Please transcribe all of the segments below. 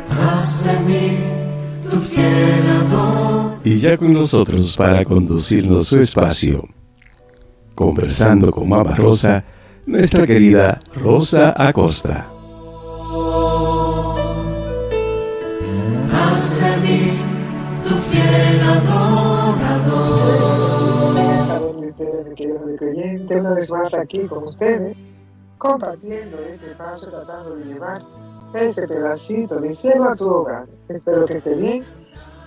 Haz de mí tu fiel ador. Y ya con nosotros para conducirnos su espacio, conversando con Mama Rosa, nuestra querida Rosa Acosta. Haz de mí tu fiel adorador. Mi querido creyente, una vez más aquí con ustedes, compartiendo este paso, tratando de llevar este pedacito de cielo a tu hogar. Espero que esté bien,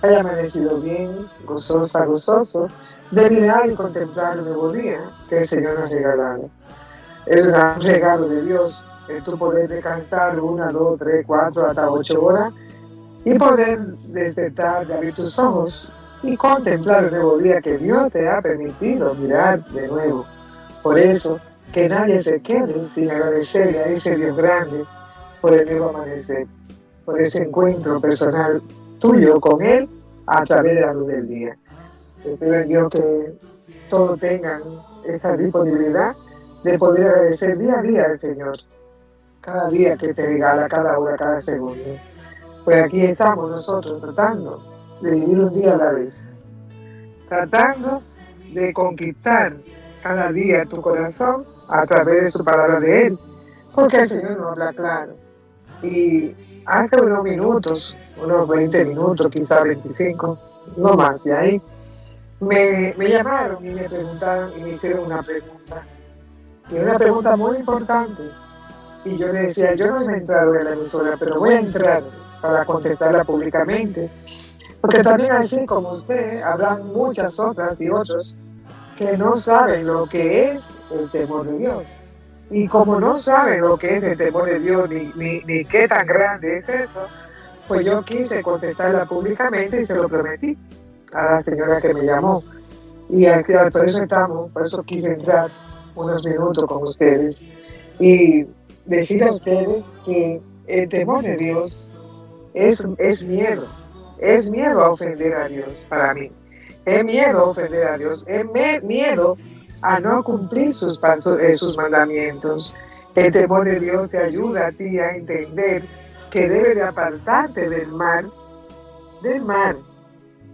haya amanecido bien, gozosa, gozoso, de mirar y contemplar el nuevo día que el Señor nos ha regalado. Es un regalo de Dios el tú poder descansar 1, 2, 3, 4, hasta 8 horas y poder despertar, de abrir tus ojos y contemplar el nuevo día que Dios te ha permitido mirar de nuevo. Por eso, que nadie se quede sin agradecerle a ese Dios grande por el nuevo amanecer, por ese encuentro personal tuyo con Él a través de la luz del día. Espero en Dios que todos tengan esa disponibilidad de poder agradecer día a día al Señor, cada día que te regala, cada hora, cada segundo. Pues aquí estamos nosotros tratando de vivir un día a la vez, tratando de conquistar cada día tu corazón a través de su palabra de Él, porque el Señor nos habla claro. Y hace unos minutos, unos 20 minutos, quizá 25, no más de ahí, me llamaron y me preguntaron y me hicieron una pregunta. Y una pregunta muy importante. Y yo le decía, yo no he entrado en la emisora, pero voy a entrar para contestarla públicamente. Porque también así como usted, habrán muchas otras y otros que no saben lo que es el temor de Dios. Y como no saben lo que es el temor de Dios, ni qué tan grande es eso, pues yo quise contestarla públicamente y se lo prometí a la señora que me llamó. Y aquí, por eso estamos, por eso quise entrar unos minutos con ustedes y decir a ustedes que el temor de Dios es miedo a ofender a Dios para mí, es miedo a ofender a Dios, es miedo a no cumplir sus mandamientos. El temor de Dios te ayuda a ti a entender que debes de apartarte del mal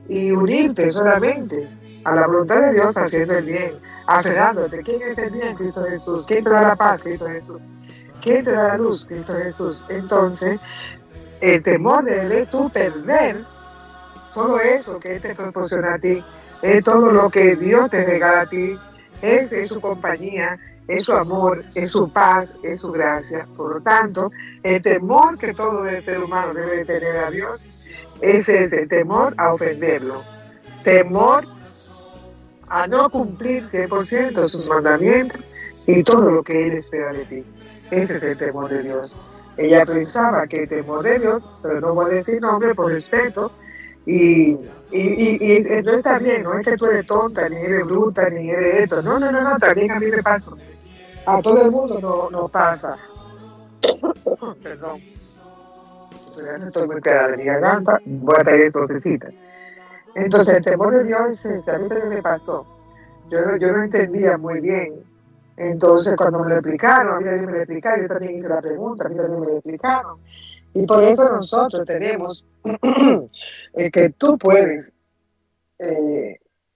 y unirte solamente a la voluntad de Dios haciendo el bien, aferrándote. ¿Quién es el bien? Cristo Jesús. ¿Quién te da la paz? Cristo Jesús. ¿Quién te da la luz? Cristo Jesús. Entonces, el temor de Él es tú perder todo eso que Él te proporciona a ti, es todo lo que Dios te regala a ti, es su compañía, es su amor, es su paz, es su gracia. Por lo tanto, el temor que todo ser humano debe tener a Dios es ese temor a ofenderlo, temor a no cumplir 100% sus mandamientos y todo lo que Él espera de ti. Ese es el temor de Dios. Ella pensaba que el temor de Dios, pero no voy a decir nombre por respeto, y no está bien, no es que tú eres tonta, ni eres bruta, ni eres esto. No, también a mí me pasa. A todo el mundo no pasa. Perdón. Todavía no estoy muy clara de mi garganta, voy a pedir tosecita. Entonces, el temor de Dios a mí también me pasó. Yo no entendía muy bien. Entonces, cuando me lo explicaron, a mí también me lo explicaron, yo también hice la pregunta, a mí también me lo explicaron. Y por eso nosotros tenemos que tú puedes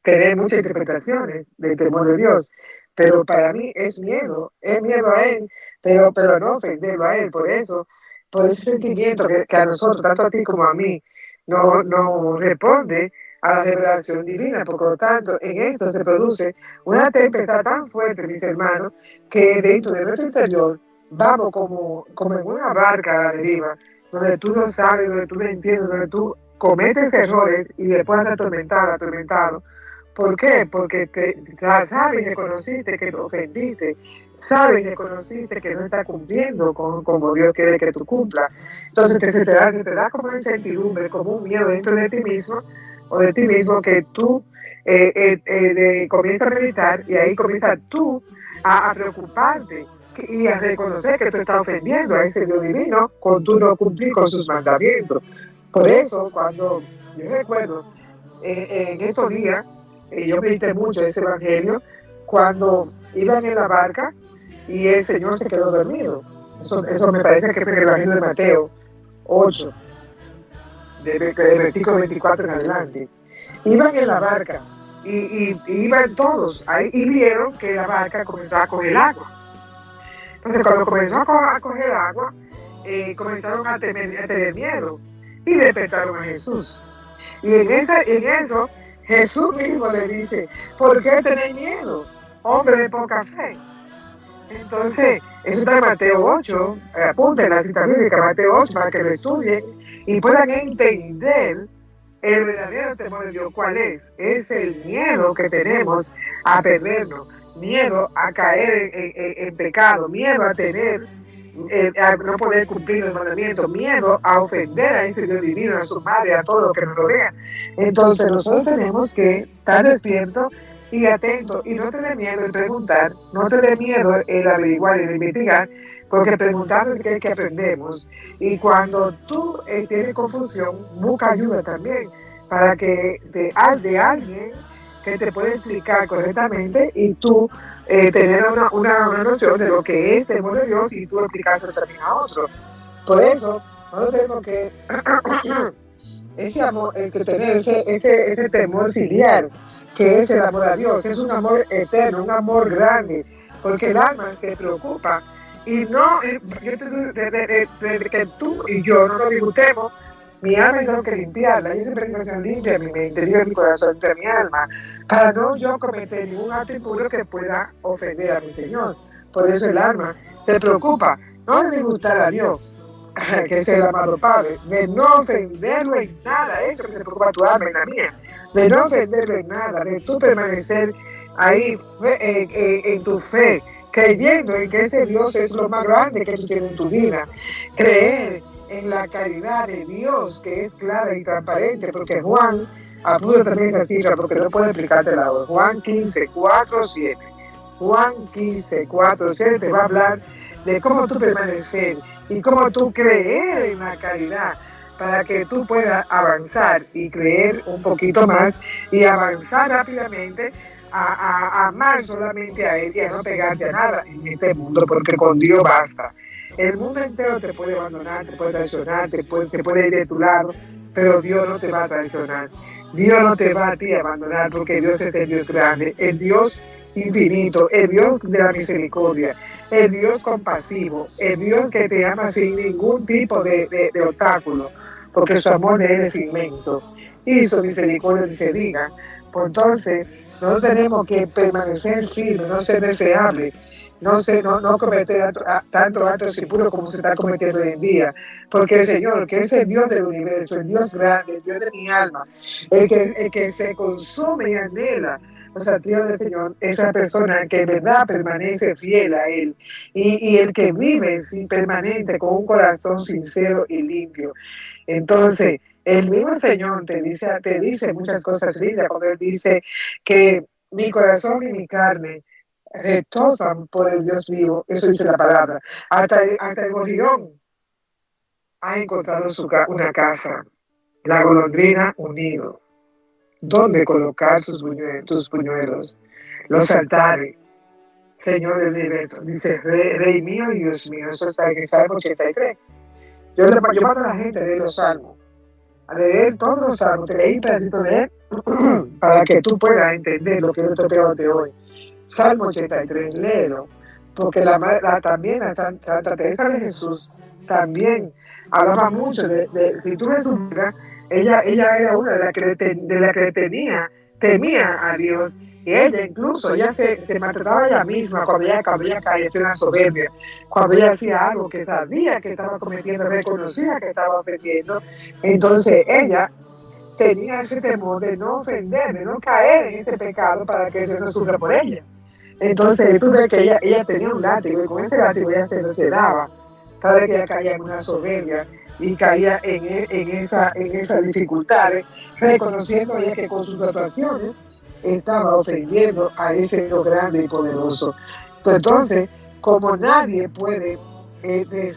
tener muchas interpretaciones del temor de Dios, pero para mí es miedo a Él, pero no ofenderlo a Él. Por eso, por ese sentimiento que a nosotros, tanto a ti como a mí, no responde a la revelación divina. Por lo tanto, en esto se produce una tempestad tan fuerte, mis hermanos, que dentro de nuestro interior vamos como en una barca a la deriva, donde tú no sabes, donde tú no entiendes, donde tú cometes errores y después andas atormentado. ¿Por qué? Porque sabes y reconociste que te ofendiste, sabes y reconociste que no estás cumpliendo como Dios quiere que tú cumplas. Entonces se te da como una incertidumbre, como un miedo dentro de ti mismo o de ti mismo que tú comienzas a meditar y ahí comienzas tú a preocuparte y a reconocer que tú estás ofendiendo a ese Dios divino con tú no cumplir con sus mandamientos. Por eso, cuando yo recuerdo en estos días, yo medité mucho ese evangelio, cuando iban en la barca y el Señor se quedó dormido. Eso me parece que fue en el Evangelio de Mateo 8, del versículo 24 en adelante. Iban en la barca y iban todos ahí y vieron que la barca comenzó a coger agua. Entonces, cuando comenzó a coger agua, comenzaron a tener miedo y despertaron a Jesús. Y en eso, Jesús mismo le dice: ¿por qué tenéis miedo, hombre de poca fe? Entonces, eso está en Mateo 8, apunten la cita bíblica, Mateo 8, para que lo estudien y puedan entender el verdadero temor de Dios. ¿Cuál es? Es el miedo que tenemos a perdernos, miedo a caer en pecado, miedo a tener, a no poder cumplir los mandamientos, miedo a ofender a ese Dios divino, a su madre, a todo lo que nos rodea. Entonces nosotros tenemos que estar despiertos y atentos y no tener miedo en preguntar, no tener miedo en averiguar y en investigar, porque preguntando es que aprendemos. Y cuando tú tienes confusión, busca ayuda también, para que de alguien que te pueda explicar correctamente y tú tener una noción de lo que es temor de Dios y tú explicárselo también a otros. Por eso, nosotros tenemos que ese amor, que tener ese temor filial, que es el amor a Dios, es un amor eterno, un amor grande, porque el alma se preocupa y no, desde que tú y yo no lo disfrutemos, mi alma tengo que limpiarla. Yo siempre digo: Señor, limpia mi interior, mi corazón, limpia mi alma, para no yo cometer ningún acto impuro que pueda ofender a mi Señor. Por eso el alma se preocupa, no de disgustar a Dios, que es el amado Padre, de no ofenderlo en nada. Eso que te preocupa a tu alma y la mía, de no ofenderlo en nada, de tú permanecer ahí en tu fe, creyendo en que ese Dios es lo más grande que tú tienes en tu vida, creer en la caridad de Dios, que es clara y transparente, porque Juan, apunta también esa cifra, porque no puedo explicarte la hora. Juan 15, 4, 7. Juan 15, 4, 7 te va a hablar de cómo tú permanecer y cómo tú creer en la caridad, para que tú puedas avanzar y creer un poquito más y avanzar rápidamente a amar solamente a Él y a no pegarte a nada en este mundo, porque con Dios basta. El mundo entero te puede abandonar, te puede traicionar, te puede ir de tu lado, pero Dios no te va a traicionar. Dios no te va a ti a abandonar, porque Dios es el Dios grande, el Dios infinito, el Dios de la misericordia, el Dios compasivo, el Dios que te ama sin ningún tipo de obstáculo, porque su amor de Él es inmenso y su misericordia ni se diga. Pues entonces, nosotros tenemos que permanecer firmes, no ser deseables, no cometer tantos actos impuros como se está cometiendo hoy en día, porque el Señor, que es el Dios del universo, el Dios grande, el Dios de mi alma, el que se consume y anhela los atrios del Señor, esa persona que en verdad permanece fiel a Él y el que vive permanente con un corazón sincero y limpio. Entonces, el mismo Señor te dice muchas cosas lindas cuando Él dice que mi corazón y mi carne retosan por el Dios vivo. Eso dice la palabra. Hasta el gorrión ha encontrado una casa, la golondrina un nido, donde colocar tus puñuelos, los altares. Señor del universo, dice Rey mío y Dios mío. Eso está en el Salmo 83. Yo mando a la gente a leer los salmos, a leer todos los salmos, te leí un pedacito de él para que tú puedas entender lo que yo te pego de hoy. Salmo 83, léelo, porque también la Santa Teresa de Jesús también hablaba mucho si tú ves su vida, ella era una de las que temía a Dios, y ella incluso, se maltrataba a ella misma cuando ella caía en la soberbia, cuando ella hacía algo que sabía que estaba cometiendo, reconocía que estaba ofendiendo. Entonces ella tenía ese temor de no ofender, de no caer en ese pecado para que eso no sufra por ella. Entonces tú ves que ella tenía un látigo y con ese látigo ella se daba cada vez que ella caía en una soberbia y caía en esas dificultades, reconociendo ella que con sus actuaciones estaba ofendiendo a ese Dios grande y poderoso. Entonces, como nadie puede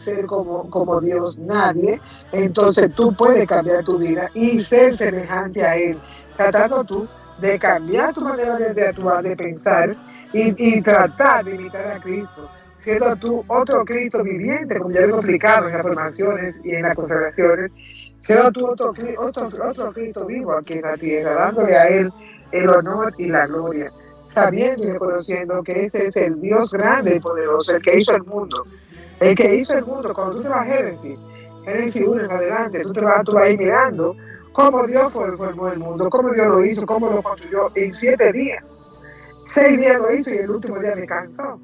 ser como Dios, nadie, entonces tú puedes cambiar tu vida y ser semejante a Él, tratando tú de cambiar tu manera de actuar, de pensar y tratar de imitar a Cristo, siendo tú otro Cristo viviente, como ya lo he explicado en las formaciones y en las consagraciones, siendo tú otro Cristo vivo aquí en la tierra, dándole a Él el honor y la gloria, sabiendo y reconociendo que ese es el Dios grande y poderoso, el que hizo el mundo. El que hizo el mundo, cuando tú te vas a Génesis 1 en adelante, tú vas ahí mirando cómo Dios formó el mundo, cómo Dios lo hizo, cómo lo construyó en 7 días. 6 días lo hizo y el último día descansó.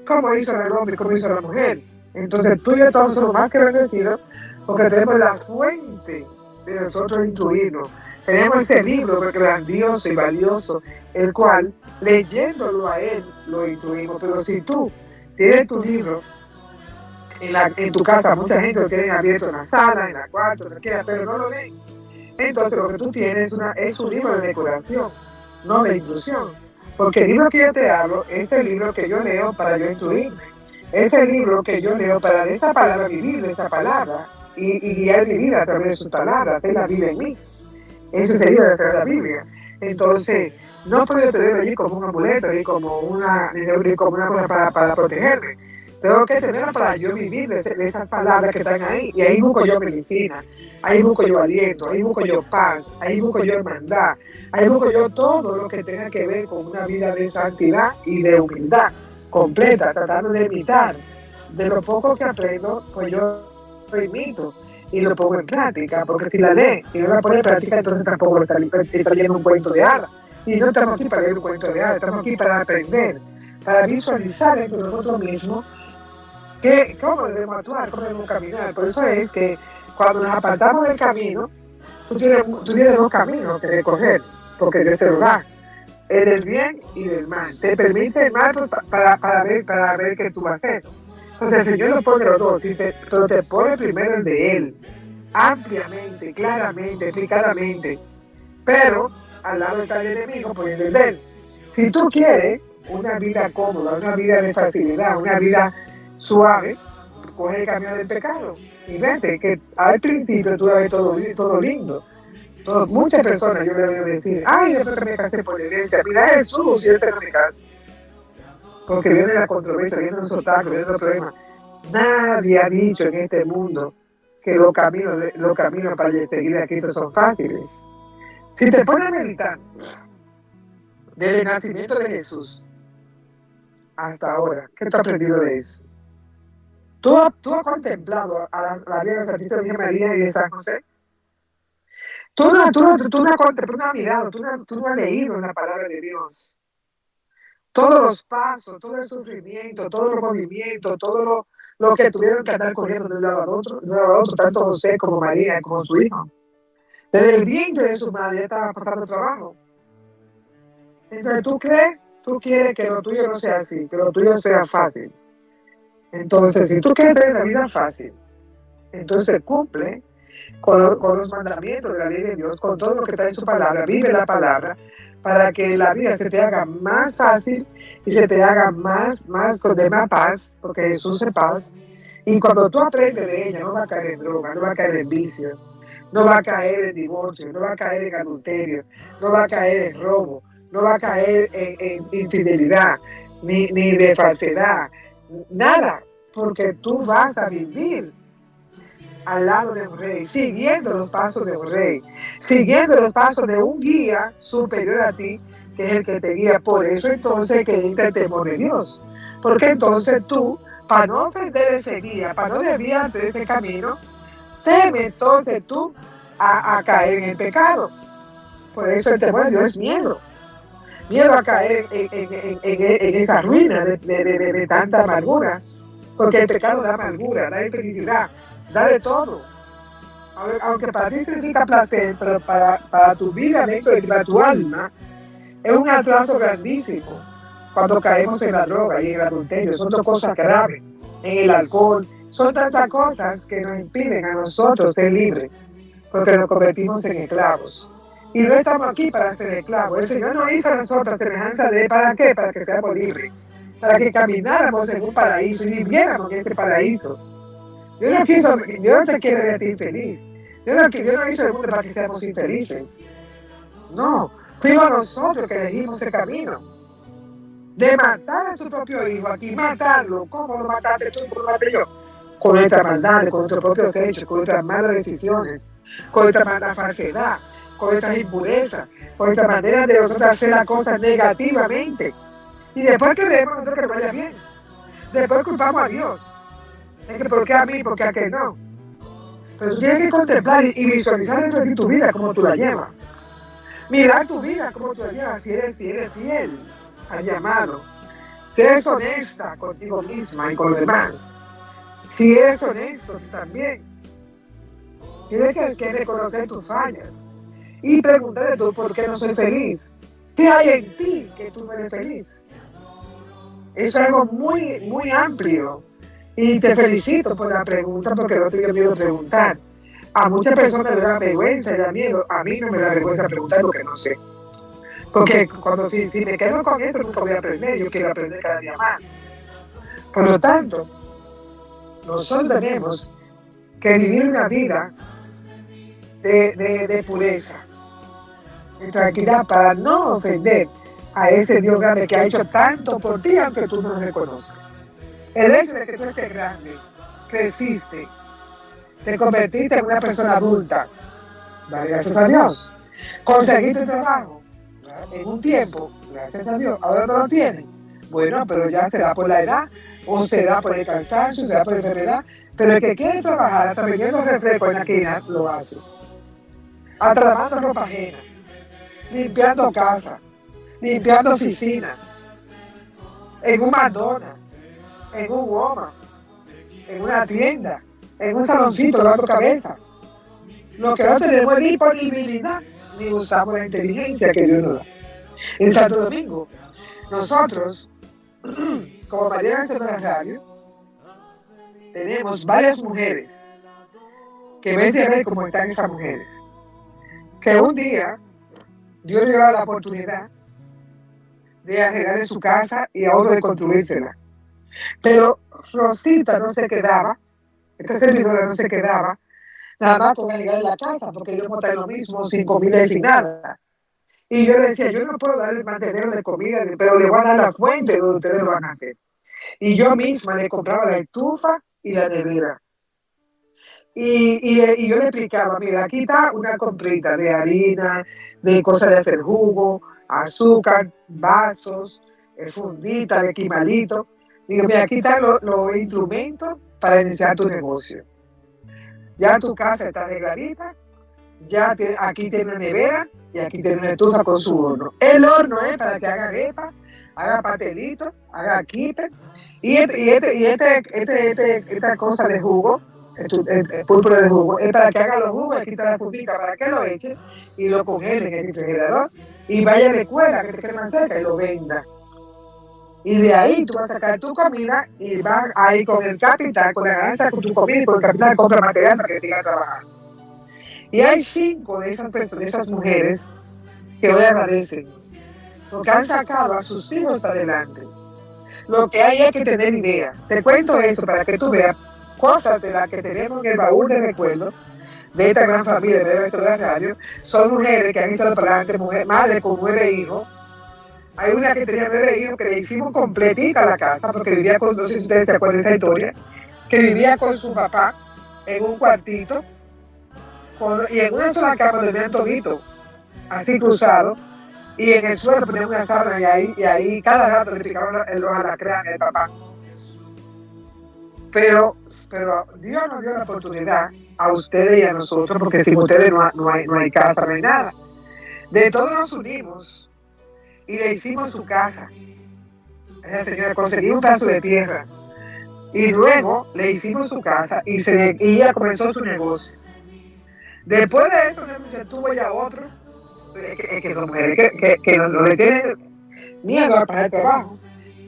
Cómo hizo el hombre y cómo hizo la mujer. Entonces tú y yo todos somos más que bendecidos porque tenemos la fuente de nosotros intuirnos. Tenemos ese libro grandioso y valioso, el cual, leyéndolo a él, lo intuimos. Pero si tú tienes tu libro en tu casa, mucha gente lo tiene abierto en la sala, en la cuarto, donde quiera, pero no lo leen. Entonces lo que tú tienes es un libro de decoración, no de instrucción. Porque el libro que yo te hablo es el libro que yo leo para yo instruirme. Es el libro que yo leo para de esa palabra vivir de esa palabra y guiar mi vida a través de sus palabras, hacer la vida en mí. Ese es el libro de la Biblia. Entonces, no puedo tenerlo allí como un amuleto, ni como una cosa para protegerme. Tengo que tenerla para yo vivir de esas palabras que están ahí. Y ahí busco yo medicina, ahí busco yo aliento, ahí busco yo paz, ahí busco yo hermandad, ahí busco yo todo lo que tenga que ver con una vida de santidad y de humildad completa, tratando de imitar. De lo poco que aprendo, pues yo lo imito y lo pongo en práctica, porque si la lee y no la pone en práctica, entonces tampoco está leyendo un cuento de hadas. Y no estamos aquí para leer un cuento de hadas, estamos aquí para aprender, para visualizar dentro de nosotros mismos cómo debemos actuar, cómo debemos caminar. Por eso es que cuando nos apartamos del camino, tú tienes 2 caminos que recorrer, porque Dios te lo da, el del bien y del mal. Te permite el mal para ver qué tú vas a hacer. Entonces el Señor lo pone los dos, pero te pone primero el de Él, ampliamente, claramente, explicadamente, pero al lado está el enemigo poniendo el de Él. Si tú quieres una vida cómoda, una vida de facilidad, una vida suave, coge el camino del pecado y vete, que al principio tú vas a ver todo lindo. Muchas personas yo le he oído decir, ay, después que me casé por la iglesia, mira Jesús, y ese no me casa. Porque viene la controversia, viene los obstáculos, viene los problemas. Nadie ha dicho en este mundo que los caminos para seguir a Cristo son fáciles. Si te pones a meditar desde el nacimiento de Jesús hasta ahora, ¿qué tú has aprendido de eso? ¿Tú has contemplado a la vida de la Santísima Virgen María y de San José? Tú no has contemplado, no has mirado, tú no has leído la palabra de Dios. Todos los pasos, todo el sufrimiento, todos los movimientos, todo lo que tuvieron que andar corriendo de un lado a otro, tanto José como María, como su hijo. Desde el vientre de su madre ya estaba pasando trabajo. Entonces tú quieres que lo tuyo no sea así, que lo tuyo sea fácil. Entonces, si tú quieres tener la vida fácil, entonces cumple con los mandamientos de la ley de Dios, con todo lo que está en su palabra, vive la palabra, para que la vida se te haga más fácil y se te haga más de más paz, porque Jesús es paz. Y cuando tú aprendes de ella, no va a caer en droga, no va a caer en vicio, no va a caer en divorcio, no va a caer en adulterio, no va a caer en robo, no va a caer en infidelidad, ni de falsedad, nada, porque tú vas a vivir al lado de un rey, siguiendo los pasos de un rey, siguiendo los pasos de un guía superior a ti, que es el que te guía. Por eso entonces que entra el temor de Dios, porque entonces tú, para no ofender ese guía, para no desviarte de ese camino, teme entonces tú a caer en el pecado. Por eso el temor de Dios es miedo a caer en esa ruina de tanta amargura, porque el pecado da amargura, da infelicidad, da de todo. Aunque para ti significa placer, pero para tu vida dentro de tu alma es un atraso grandísimo. Cuando caemos en la droga y en el adulterio, son 2 cosas graves. En el alcohol, son tantas cosas que nos impiden a nosotros ser libres, porque nos convertimos en esclavos. Y no estamos aquí para ser esclavos. El Señor nos hizo a nosotros semejanza de, ¿para qué? Para que seamos libres, para que camináramos en un paraíso y viviéramos en ese paraíso. Dios no te quiere ver a ti infeliz. Dios no hizo el mundo para que seamos infelices. No, Fuimos nosotros que elegimos ese camino de matar a tu propio hijo, aquí matarlo. ¿Cómo lo mataste tú? ¿Cómo lo maté yo? Con nuestras maldades, con nuestros propios hechos, con nuestras malas decisiones, con nuestra mala falsedad, con nuestras impurezas, con nuestra manera de nosotros hacer las cosas negativamente. Y después queremos nosotros que vaya bien. Después culpamos a Dios. Es que ¿por qué a mí? ¿Por qué a aquel no? Pero tú tienes que contemplar y visualizar dentro de tu vida cómo tú la llevas. Mirar tu vida cómo tú la llevas, si eres fiel al llamado. Si eres honesta contigo misma y con los demás. Si eres honesto tú también. Tienes que reconocer tus fallas. Y preguntarte tú por qué no soy feliz. ¿Qué hay en ti que tú no eres feliz? Eso es algo muy, muy amplio. Y te felicito por la pregunta porque no te dio miedo preguntar. A muchas personas les da vergüenza y da miedo. A mí no me da vergüenza preguntar lo que no sé. Porque si me quedo con eso nunca voy a aprender. Yo quiero aprender cada día más. Por lo tanto, nosotros tenemos que vivir una vida de pureza, de tranquilidad, para no ofender a ese Dios grande que ha hecho tanto por ti, aunque tú no lo reconozcas. El hecho de que tú estés grande, creciste, te convertiste en una persona adulta, dale gracias a Dios. Conseguiste trabajo en un tiempo, gracias a Dios, ahora no lo tienes. Bueno, pero ya será por la edad, o será por el cansancio, será por la enfermedad, pero el que quiere trabajar, hasta vendiendo refresco en la esquina, lo hace. Hasta lavando ropa ajena, limpiando casa, limpiando oficina, en un McDonald's, en un Walmart, en una tienda, en un saloncito lavando cabeza. Lo que no tenemos es disponibilidad ni usamos la inteligencia que Dios nos da. En Santo Domingo, nosotros, como María de la radio, tenemos varias mujeres que vete a ver cómo están esas mujeres. Que un día Dios le dio la oportunidad de arreglar su casa y a otro de construírsela. Pero Rosita no se quedaba, esta servidora no se quedaba, nada más con arreglar la casa, porque yo monté lo mismo, sin comida y sin nada. Y yo le decía, yo no puedo darle el mantenedor de comida, pero le voy a dar la fuente donde ustedes lo van a hacer. Y yo misma le compraba la estufa y la nevera. Y yo le explicaba, mira, aquí está una comprita de harina, de cosas de hacer jugo, azúcar, vasos, fundita de quimalito. Digo, mira, aquí están los instrumentos para iniciar tu negocio. Ya tu casa está arregladita, ya aquí tiene una nevera y aquí tiene una estufa con su horno. El horno es para que haga arepa, haga pastelito, haga quipe. Y esta cosa de jugo, el púrpura de jugo, es para que haga los jugos, aquí está la fundita, para que lo eche y lo congele en el refrigerador y vaya a la escuela que te quede más cerca y lo venda. Y de ahí tú vas a sacar tu comida y vas ahí con el capital, con la ganancia, con tu comida y con el capital compra material para que sigas trabajando. Y hay 5 de esas personas, de esas mujeres, que hoy agradecen, porque han sacado a sus hijos adelante. Lo que hay es que tener idea. Te cuento eso para que tú veas cosas de las que tenemos en el baúl de recuerdos de esta gran familia de la radio. Son mujeres que han estado para adelante, madres con 9 hijos. Hay una que tenía 9 hijos que le hicimos completita la casa, porque vivía con, no sé si ustedes se acuerdan de esa historia, que vivía con su papá en un cuartito, y en una sola cama dormían todito, así cruzado, y en el suelo ponían una sábana y ahí cada rato le picaban los alacranes al papá. Pero Dios nos dio la oportunidad a ustedes y a nosotros, porque sin ustedes no hay casa, no hay nada. De todos nos unimos y le hicimos su casa. Esa señora conseguía un pedazo de tierra y luego le hicimos su casa y ella comenzó su negocio. Después de eso, se tuvo ya otro, que son mujeres que no le tienen miedo a pagar el trabajo,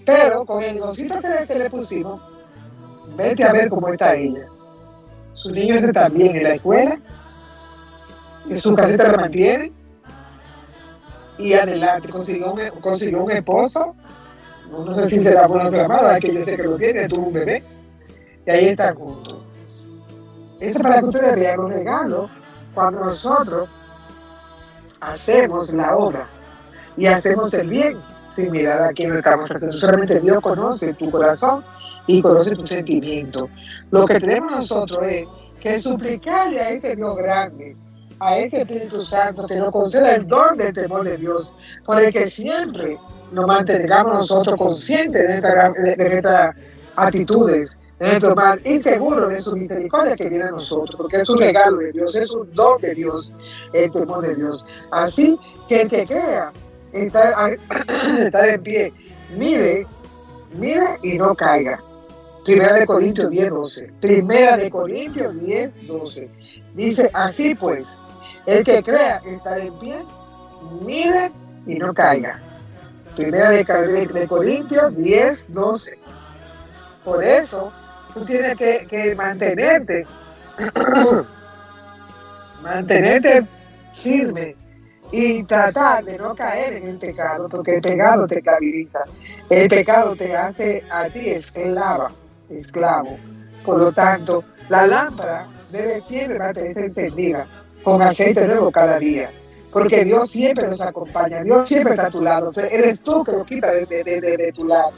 pero con el negocito que le pusimos, vete a ver cómo está ella. Sus niños están bien en la escuela, y su casita la mantiene, y adelante, consiguió un esposo, no sé si será bueno o será malo, que yo sé que lo tiene, tuvo un bebé, y ahí están juntos. Esto para que ustedes vean los regalos cuando nosotros hacemos la obra y hacemos el bien sin mirar a quién lo estamos haciendo. Solamente Dios conoce tu corazón y conoce tu sentimiento. Lo que tenemos nosotros es que suplicarle a ese Dios grande, a ese Espíritu Santo, que nos conceda el don del temor de Dios, por el que siempre nos mantengamos nosotros conscientes de nuestras actitudes, de nuestro mal, y seguros de su misericordia que viene a nosotros, porque es un regalo de Dios, es un don de Dios, el temor de Dios. Así que el que crea estar en pie, mire y no caiga. Primera de Corintios 10:12. Primera de Corintios 10:12. Dice, así pues, el que crea estar en pie, mire y no caiga. Primera de Corintios 10:12. Por eso, tú tienes que mantenerte firme y tratar de no caer en el pecado, porque el pecado te esclaviza. El pecado te hace a ti esclavo. Por lo tanto, la lámpara debe siempre mantenerse encendida con aceite nuevo cada día, porque Dios siempre nos acompaña, Dios siempre está a tu lado. O sea, eres tú que lo quita de tu lado.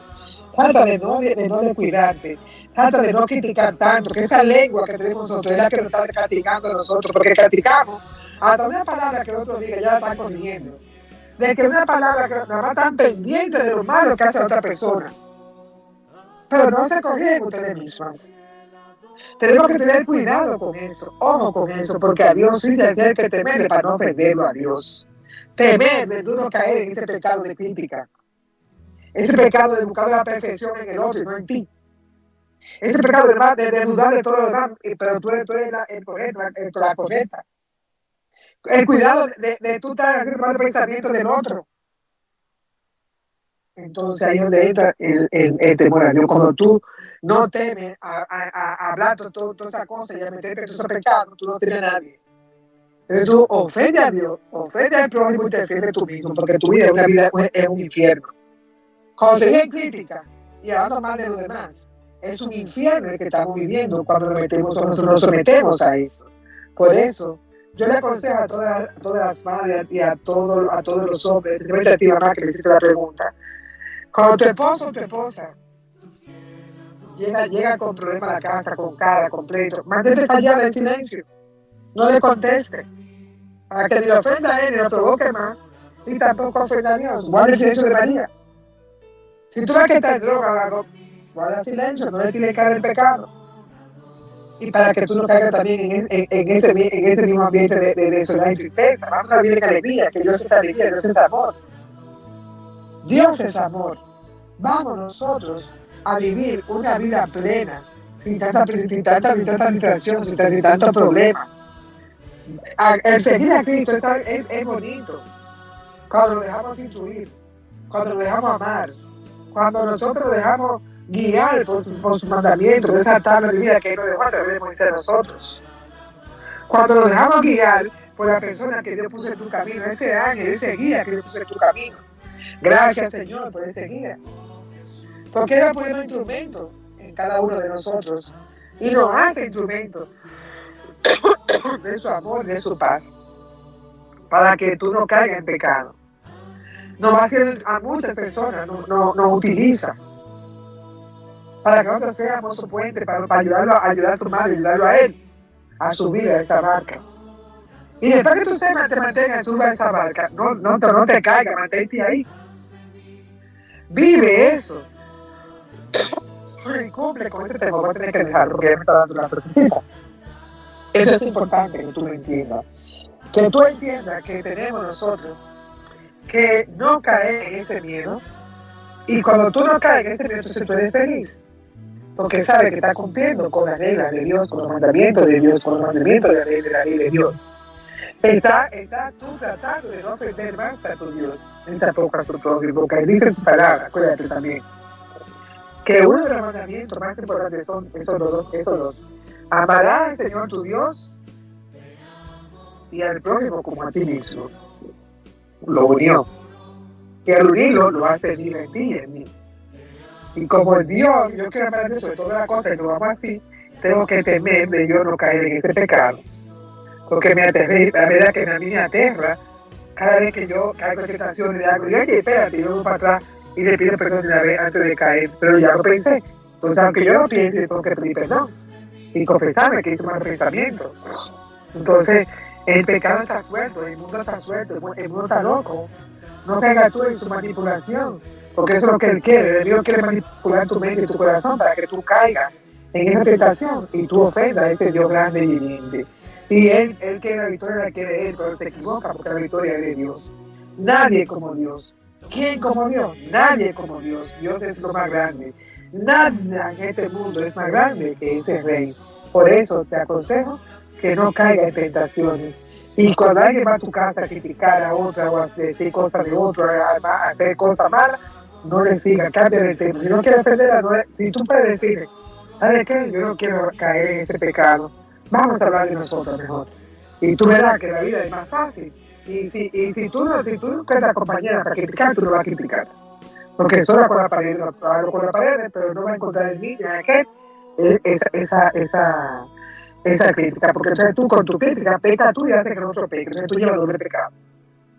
Trata de no descuidarte, trata de no criticar tanto, que esa lengua que tenemos nosotros es la que nos está castigando a nosotros, porque castigamos hasta una palabra que otro diga ya la están corrigiendo, de que una palabra que nada más están pendientes de lo malo que hace otra persona, pero no se corrigen ustedes mismas. Tenemos que tener cuidado con eso, ojo con eso, porque a Dios sí se tiene que temerle para no ofenderlo a Dios. Temer de no caer en ese pecado de crítica, ese pecado de buscar la perfección en el otro y no en ti. Ese pecado de dudar de todo lo demás, pero tú eres la correcta. El cuidado de tú estar haciendo el pensamiento del otro. Entonces ahí es donde entra el temor a Dios. Cuando tú no temes a hablar todas esas cosas y a meterte en esos pecados, tú no temes a nadie. Entonces tú ofendes a Dios, ofendes al prójimo y te defiendes tú mismo, porque tu vida es un infierno. Cuando se viene crítica y hablando mal de los demás, es un infierno el que estamos viviendo cuando nos sometemos a eso. Por eso, yo le aconsejo a todas las madres y a todos los hombres, especialmente a ti, mamá, que le hiciste la pregunta. Cuando tu esposo o tu esposa llega con problemas a la casa, con cara, con pleito, mantente callada en silencio. No le conteste. Para que ni le ofenda a él, ni lo provoque más, y tampoco ofenda a Dios. Guarda el silencio de María. Si tú ves que está en droga, guarda silencio, no le tires cara el pecado. Y para que tú no caigas también en este mismo ambiente de soledad y tristeza. Vamos a vivir en alegría, que Dios es alegría, Dios es amor. Dios es amor. Vamos nosotros a vivir una vida plena, sin tanta distracción, sin tanto problema. El seguir a Cristo es bonito. Cuando lo dejamos instruir, cuando lo dejamos amar, cuando nosotros lo dejamos guiar por sus mandamientos, de esa tabla de vida que nos dejó a través de Moisés a nosotros. Cuando lo dejamos guiar por la persona que Dios puso en tu camino, ese ángel, ese guía que Dios puso en tu camino. Gracias, Señor, por ese guía. Porque Él ha puesto instrumentos en cada uno de nosotros y nos hace instrumentos de su amor, de su paz, para que tú no caigas en pecado. Nos va haciendo a muchas personas, nos utiliza para que nosotros seamos su puente, para ayudarlo a ayudar a su madre, ayudarlo a él a subir a esa barca. Y después que tú te mantengas, suba a esa barca, no te caigas, mantente ahí. Vive eso. Y cumple con ese tema, voy a tener que dejarlo porque ya me está dando la sorpresa. Eso es importante que tú lo entiendas. Que tú entiendas que tenemos nosotros que no caer en ese miedo. Y cuando tú no caes en ese miedo, entonces tú eres feliz. Porque sabes que estás cumpliendo con las reglas de Dios, con los mandamientos de Dios, con los mandamientos de la ley de Dios. Estás tú tratando de no ofender más a tu Dios, ni tampoco a su prójimo, porque Él dice en su palabra, acuérdate también, que uno de los mandamientos más importantes son esos dos. Amarás al Señor tu Dios y al prójimo como a ti mismo. Lo unió. Y al unirlo lo hace vivir en ti y en mí. Y como es Dios, yo quiero amar a Dios sobre todas las cosas y lo amo así, tengo que temer de yo no caer en ese pecado. Porque me aterré, la verdad que a mí me aterra cada vez que yo caigo en tentaciones de algo, digo, oye, espérate, yo voy para atrás y le pido perdón una vez antes de caer, pero ya lo pensé. Entonces, aunque yo lo piense, tengo que pedir perdón y confesarme que hice mal pensamiento. Entonces, el pecado está suelto, el mundo está suelto, el mundo está loco. No caigas tú en su manipulación, porque eso es lo que él quiere. El Dios quiere manipular tu mente y tu corazón para que tú caigas en esa tentación y tú ofendas a ese Dios grande y viviente. Y él quiere la victoria, la quiere él, pero se equivoca porque la victoria es de Dios. Nadie como Dios. ¿Quién como Dios? Nadie como Dios. Dios es lo más grande. Nada en este mundo es más grande que ese rey. Por eso te aconsejo que no caiga en tentaciones. Y cuando alguien va a tu casa a criticar a otra o a decir cosas de otro, a hacer cosas malas, no le sigas, cambia de tema. Si no quieres ofenderla, si tú puedes decirle, ¿sabes qué? Yo no quiero caer en ese pecado. Vamos a hablar de nosotros mejor. Y tú verás que la vida es más fácil. Y si tú no tienes la compañera para criticar, tú no vas a criticar. Porque solo con la pared, pero no va a encontrar en mí esa crítica. Porque entonces tú con tu crítica peca tú y haces que el otro peque. Entonces tú llevas doble pecado.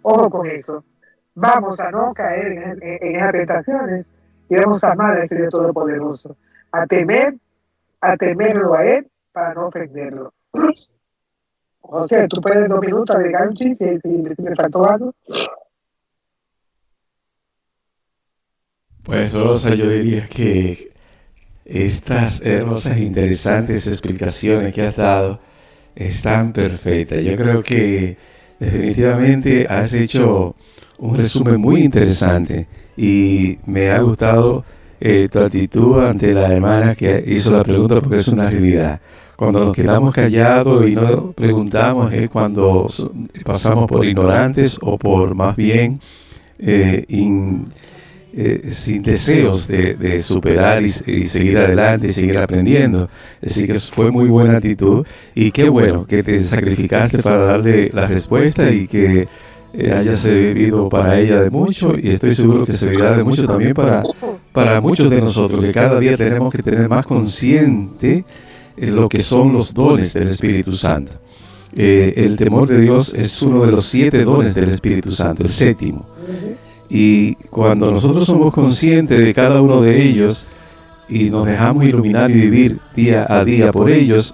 Ojo con eso. Vamos a no caer en esas tentaciones y vamos a amar a ese Dios Todopoderoso. A temerlo a Él para no ofenderlo. O sea, tú puedes en 2 minutos agregar un chiste si me faltó algo. Pues Rosa, yo diría que estas hermosas e interesantes explicaciones que has dado están perfectas. Yo creo que definitivamente has hecho un resumen muy interesante y me ha gustado tu actitud ante la hermana que hizo la pregunta, porque es una realidad. Cuando nos quedamos callados y no preguntamos es cuando pasamos por ignorantes o por más bien sin deseos de superar y seguir adelante y seguir aprendiendo. Así que fue muy buena actitud y qué bueno que te sacrificaste para darle la respuesta y que haya servido para ella de mucho, y estoy seguro que servirá de mucho también para muchos de nosotros, que cada día tenemos que tener más consciente lo que son los dones del Espíritu Santo. El temor de Dios es uno de los 7 dones del Espíritu Santo, el 7º. Y cuando nosotros somos conscientes de cada uno de ellos y nos dejamos iluminar y vivir día a día por ellos,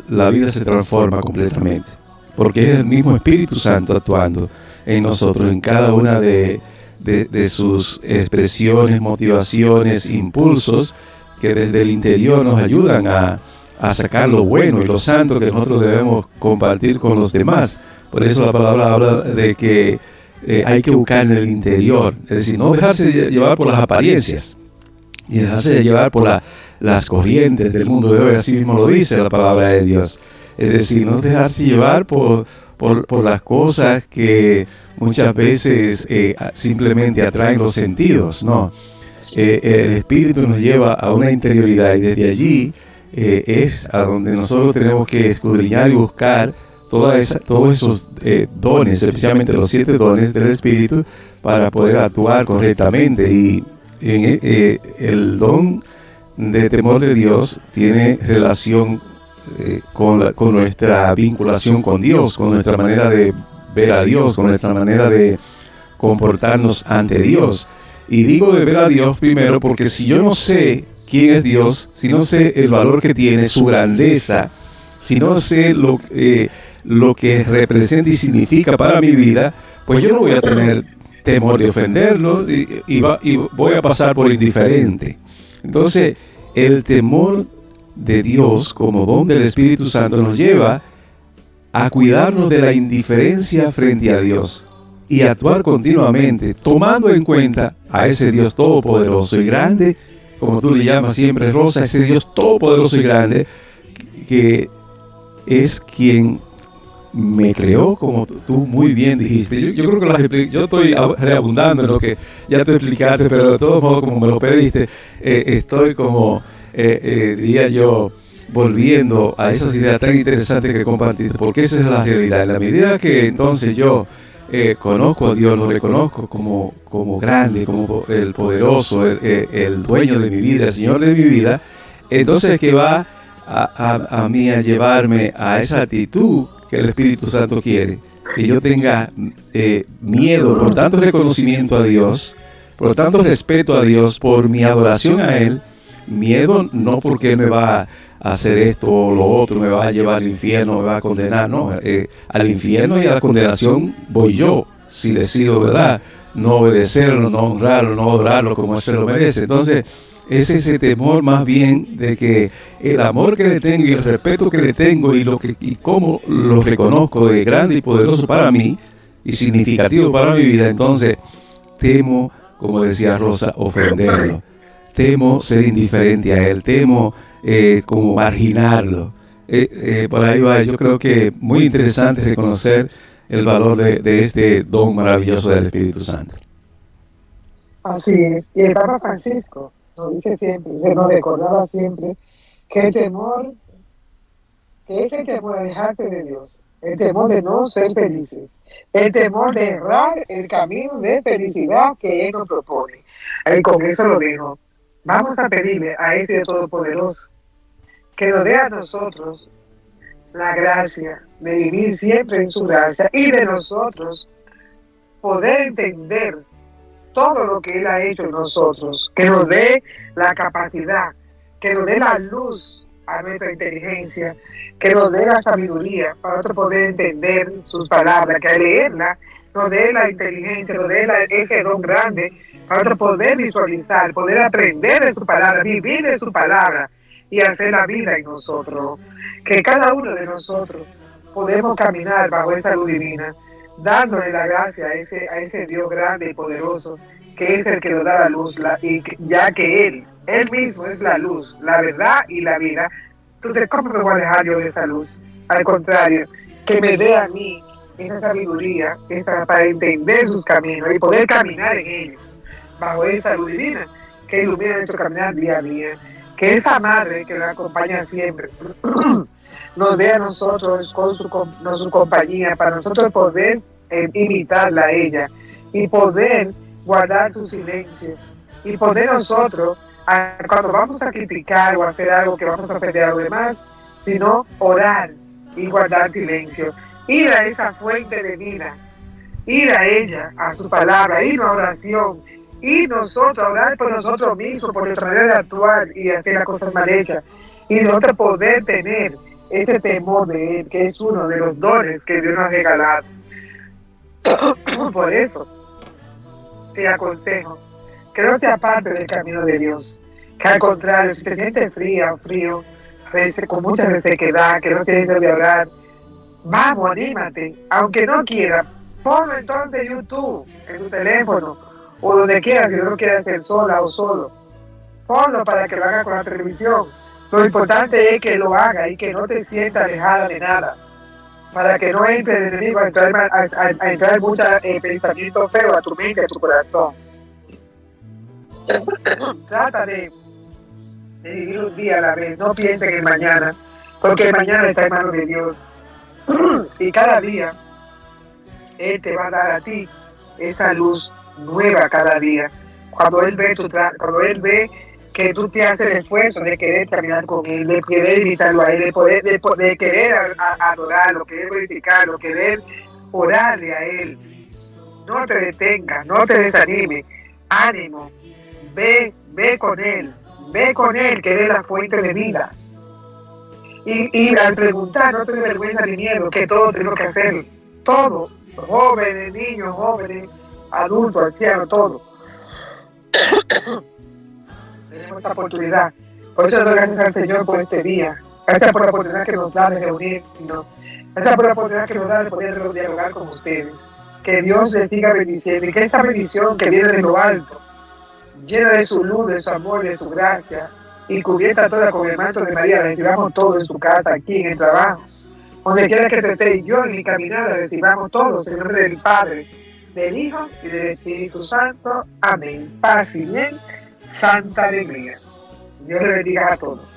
la vida se transforma completamente. Porque es el mismo Espíritu Santo actuando en nosotros, en cada una de sus expresiones, motivaciones, impulsos, que desde el interior nos ayudan a sacar lo bueno y lo santo que nosotros debemos compartir con los demás. Por eso la palabra habla de que hay que buscar en el interior, es decir, no dejarse llevar por las apariencias y dejarse llevar por las corrientes del mundo de hoy, así mismo lo dice la palabra de Dios. Es decir, no dejarse llevar por las cosas que muchas veces simplemente atraen los sentidos, no. El Espíritu nos lleva a una interioridad y desde allí es a donde nosotros tenemos que escudriñar y buscar todos esos dones, especialmente los 7 dones del Espíritu, para poder actuar correctamente. Y el don de temor de Dios tiene relación con nuestra vinculación con Dios, con nuestra manera de ver a Dios, con nuestra manera de comportarnos ante Dios. Y digo de ver a Dios primero porque si yo no sé quién es Dios, si no sé el valor que tiene, su grandeza, si no sé lo que representa y significa para mi vida, pues yo no voy a tener temor de ofenderlo y voy a pasar por indiferente. Entonces, el temor de Dios como don del Espíritu Santo nos lleva a cuidarnos de la indiferencia frente a Dios y actuar continuamente tomando en cuenta a ese Dios todopoderoso y grande, como tú le llamas siempre, Rosa, ese Dios todopoderoso y grande que es quien me creó, como tú muy bien dijiste. Yo creo que yo estoy reabundando en lo que ya tú explicaste, pero de todos modos, como me lo pediste, estoy como diría yo, volviendo a esas ideas tan interesantes que compartiste, porque esa es la realidad. En la medida que entonces yo conozco a Dios, lo reconozco como grande, como el poderoso, el dueño de mi vida, el Señor de mi vida, entonces que va a mí a llevarme a esa actitud que el Espíritu Santo quiere, que yo tenga miedo, por tanto reconocimiento a Dios, por tanto respeto a Dios, por mi adoración a Él. Miedo no porque Él me va a hacer esto o lo otro, me va a llevar al infierno, me va a condenar, no. Al infierno y a la condenación voy yo, si decido, ¿verdad?, no obedecerlo, no honrarlo, no adorarlo como Él se lo merece. Entonces, es ese temor más bien de que el amor que le tengo y el respeto que le tengo y cómo lo reconozco de grande y poderoso para mí y significativo para mi vida. Entonces temo, como decía Rosa, ofenderlo, temo ser indiferente a él, temo como marginarlo. Por ahí va. Yo creo que muy interesante reconocer el valor de este don maravilloso del Espíritu Santo. Así es. Y el Papa Francisco nos dice siempre, se nos recordaba siempre que el temor, que es el temor de alejarte de Dios, el temor de no ser felices, el temor de errar el camino de felicidad que Él nos propone. Y con eso lo dejo. Vamos a pedirle a ese Dios Todopoderoso que nos dé a nosotros la gracia de vivir siempre en su gracia y de nosotros poder entender todo lo que Él ha hecho en nosotros, que nos dé la capacidad, que nos dé la luz a nuestra inteligencia, que nos dé la sabiduría para nosotros poder entender sus palabras, que al leerla nos dé la inteligencia, nos dé ese don grande para nosotros poder visualizar, poder aprender de su palabra, vivir de su palabra y hacer la vida en nosotros. Que cada uno de nosotros podemos caminar bajo esa luz divina, dándole la gracia a ese Dios grande y poderoso, que es el que nos da la luz, ya que Él mismo es la luz, la verdad y la vida. Entonces, ¿cómo me voy a alejar yo de esa luz? Al contrario, que me dé a mí esa sabiduría para entender sus caminos y poder caminar en ellos, bajo esa luz divina que ilumina nuestro caminar día a día. Que esa madre que nos acompaña siempre nos dé a nosotros con su compañía, para nosotros poder imitarla a ella y poder guardar su silencio y poder nosotros, cuando vamos a criticar o hacer algo que vamos a ofender a los demás, sino orar y guardar silencio, ir a esa fuente de vida, ir a ella, a su palabra, ir a oración, y nosotros orar por nosotros mismos, por nuestra manera de actuar y de hacer las cosas mal hechas, y nosotros poder tener ese temor de Él, que es uno de los dones que Dios nos ha regalado. Por eso te aconsejo que no te apartes del camino de Dios, que al contrario, si te sientes fría o frío, a veces con mucha resequedad, que no tienes de orar, vamos, anímate, aunque no quieras, ponlo entonces en YouTube, en tu teléfono, o donde quieras, si no quieres hacer sola o solo, ponlo para que lo haga con la televisión. Lo importante es que lo haga y que no te sientas alejada de nada, para que no entre el enemigo a entrar muchos pensamientos feos a tu mente, a tu corazón. Trata de vivir un día a la vez, no pienses en el mañana, porque el mañana está en manos de Dios. Y cada día Él te va a dar a ti esa luz nueva cada día. Cuando Él ve que tú te haces el esfuerzo de querer caminar con Él, de querer imitarlo a Él, de querer adorarlo, querer glorificarlo, querer orarle a Él. No te detengas, no te desanimes, ánimo, ve con Él, que Él es la fuente de vida. Y al preguntar, no te dé vergüenza ni miedo, que todo tenemos que hacer, todo, jóvenes, niños, jóvenes, adultos, ancianos, todo. Tenemos esta oportunidad. Por eso le doy gracias al Señor por este día. Gracias por la oportunidad que nos da de reunirnos. Gracias por la oportunidad que nos da de poder dialogar con ustedes. Que Dios les siga bendiciendo y que esta bendición que viene de lo alto, llena de su luz, de su amor, de su gracia, y cubierta toda con el manto de María, la recibamos todo en su casa, aquí en el trabajo, donde quiera que te esté, yo en mi caminada, recibamos todos en el nombre del Padre, del Hijo y del Espíritu Santo. Amén. Paz y bien, santa alegría. Dios le bendiga a todos.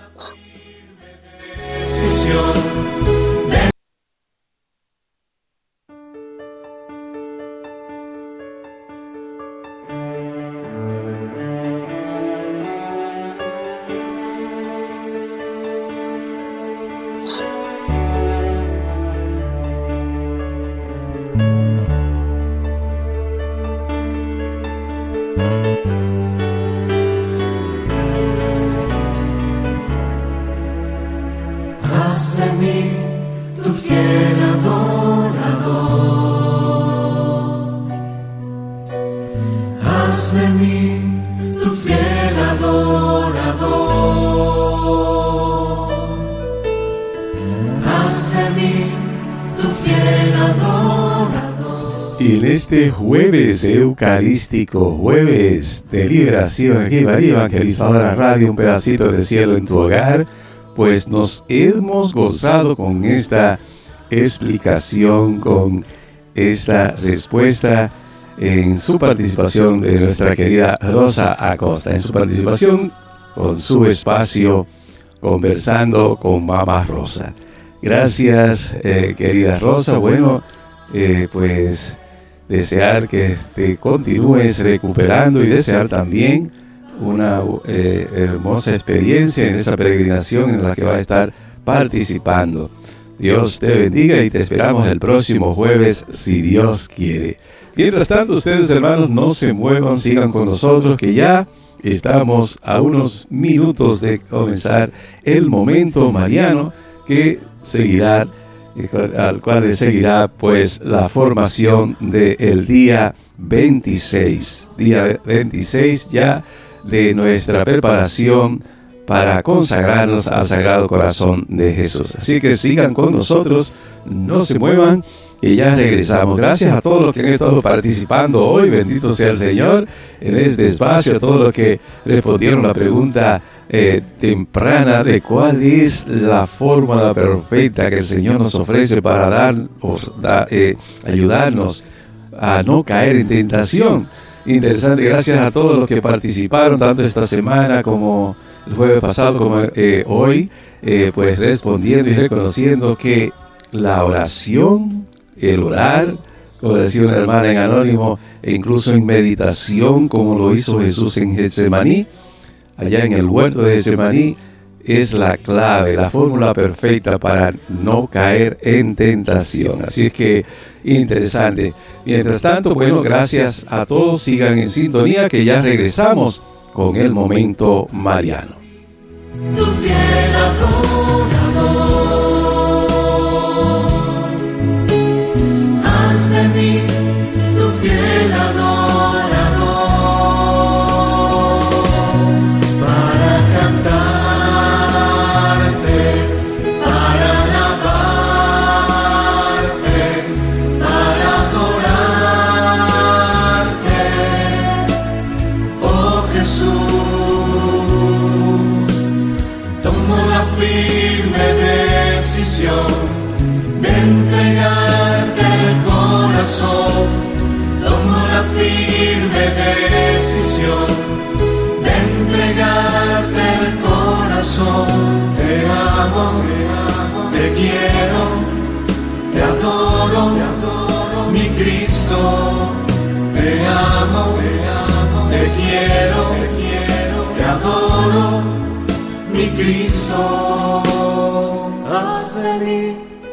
Y en este jueves eucarístico, jueves de liberación aquí en María Evangelizadora Radio, un pedacito de cielo en tu hogar, pues nos hemos gozado con esta explicación, con esta respuesta en su participación de nuestra querida Rosa Acosta, en su participación con su espacio Conversando con Mamá Rosa. Gracias, querida Rosa. Bueno, pues desear que te continúes recuperando y desear también una hermosa experiencia en esa peregrinación en la que va a estar participando. Dios te bendiga y te esperamos el próximo jueves, si Dios quiere. Mientras tanto, ustedes, hermanos, no se muevan, sigan con nosotros, que ya estamos a unos minutos de comenzar el momento mariano que seguirá, al cual le seguirá pues la formación del día 26 ya de nuestra preparación para consagrarnos al Sagrado Corazón de Jesús. Así que sigan con nosotros, no se muevan, y ya regresamos. Gracias a todos los que han estado participando hoy, bendito sea el Señor, en este espacio, a todos los que respondieron la pregunta temprana de cuál es la fórmula perfecta que el Señor nos ofrece para ayudarnos a no caer en tentación. Interesante, gracias a todos los que participaron, tanto esta semana como el jueves pasado, como hoy, pues respondiendo y reconociendo que la oración, el orar, como decía una hermana en Anónimo, e incluso en meditación, como lo hizo Jesús en Getsemaní, allá en el huerto de Getsemaní, es la clave, la fórmula perfecta para no caer en tentación. Así es que interesante. Mientras tanto, bueno, gracias a todos, sigan en sintonía que ya regresamos con el momento mariano. Tu fiel adorador, haz de mí tu fiel adorador, para cantarte, para alabarte, para adorarte, oh Jesús. Tomo la firme decisión de entregarte el corazón. Tomo la firme decisión de entregarte el corazón. Te amo, te quiero, te adoro, mi Cristo. Te amo, te quiero, te adoro, mi Cristo. Haz de mí